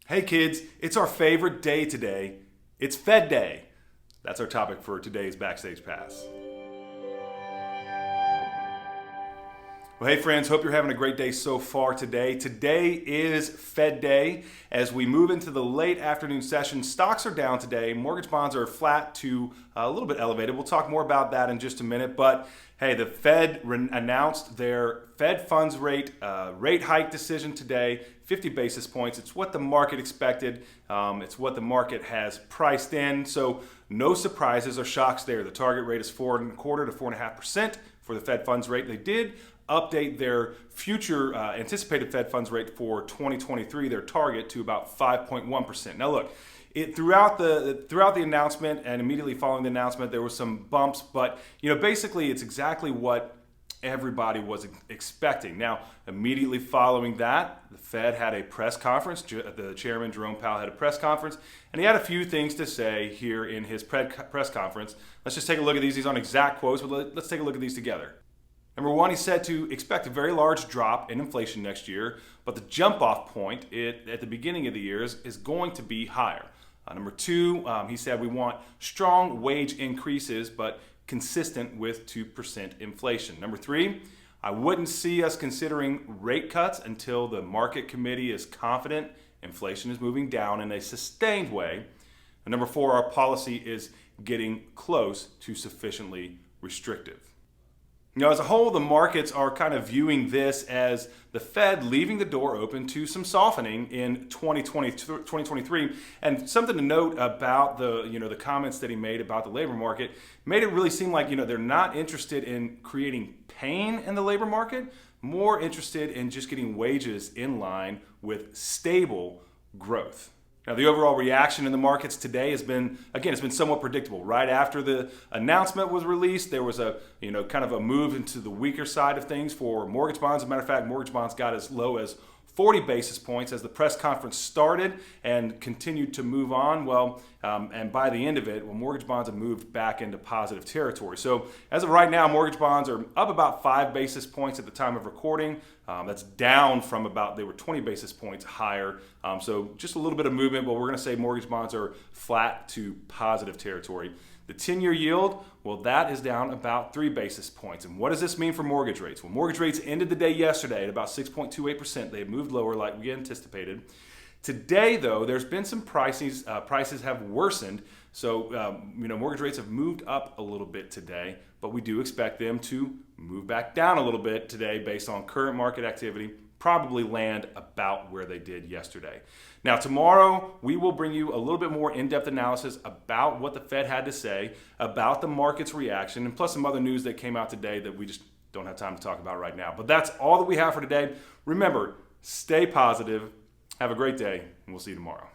Hey kids, it's our favorite day today. It's Fed Day. That's our topic for today's Backstage Pass. Well, hey friends, hope you're having a great day so far today. Today is Fed Day. As we move into the late afternoon session, stocks are down today. Mortgage bonds are flat to a little bit elevated. We'll talk more about that in just a minute. But hey, the Fed announced their Fed funds rate hike decision today, 50 basis points. It's what the market expected. It's what the market has priced in. So no surprises or shocks there. The target rate is 4.25% to 4.5% for the Fed funds rate. They did update their future anticipated Fed funds rate for 2023, their target, to about 5.1%. Now look, throughout the announcement and immediately following the announcement, there were some bumps, but basically it's exactly what everybody was expecting. Now, immediately following that, the Fed had a press conference. The chairman, Jerome Powell, had a press conference, and he had a few things to say here in his press conference. Let's just take a look at these. These aren't exact quotes, but let's take a look at these together. Number one, he said to expect a very large drop in inflation next year, but the jump-off point at the beginning of the year is going to be higher. Number two, he said we want strong wage increases, but consistent with 2% inflation. Number three, I wouldn't see us considering rate cuts until the market committee is confident inflation is moving down in a sustained way. And number four, our policy is getting close to sufficiently restrictive. As a whole, the markets are kind of viewing this as the Fed leaving the door open to some softening in 2023. And something to note about the comments that he made about the labor market made it really seem like they're not interested in creating pain in the labor market, more interested in just getting wages in line with stable growth. Now, the overall reaction in the markets today has been, again, it's been somewhat predictable. Right after the announcement was released, there was a, kind of a move into the weaker side of things for mortgage bonds. As a matter of fact, mortgage bonds got as low as 40 basis points as the press conference started and continued to move on. And by the end of it, mortgage bonds have moved back into positive territory. So as of right now, mortgage bonds are up about 5 basis points at the time of recording. That's down from they were 20 basis points higher. So just a little bit of movement, but we're going to say mortgage bonds are flat to positive territory. The 10-year yield, that is down about 3 basis points. And what does this mean for mortgage rates? Well, mortgage rates ended the day yesterday at about 6.28%. They have moved lower like we anticipated. Today, though, there's been some prices have worsened. So, mortgage rates have moved up a little bit today, but we do expect them to move back down a little bit today based on current market activity, probably land about where they did yesterday. Now, tomorrow, we will bring you a little bit more in-depth analysis about what the Fed had to say, about the market's reaction, and plus some other news that came out today that we just don't have time to talk about right now. But that's all that we have for today. Remember, stay positive. Have a great day, and we'll see you tomorrow.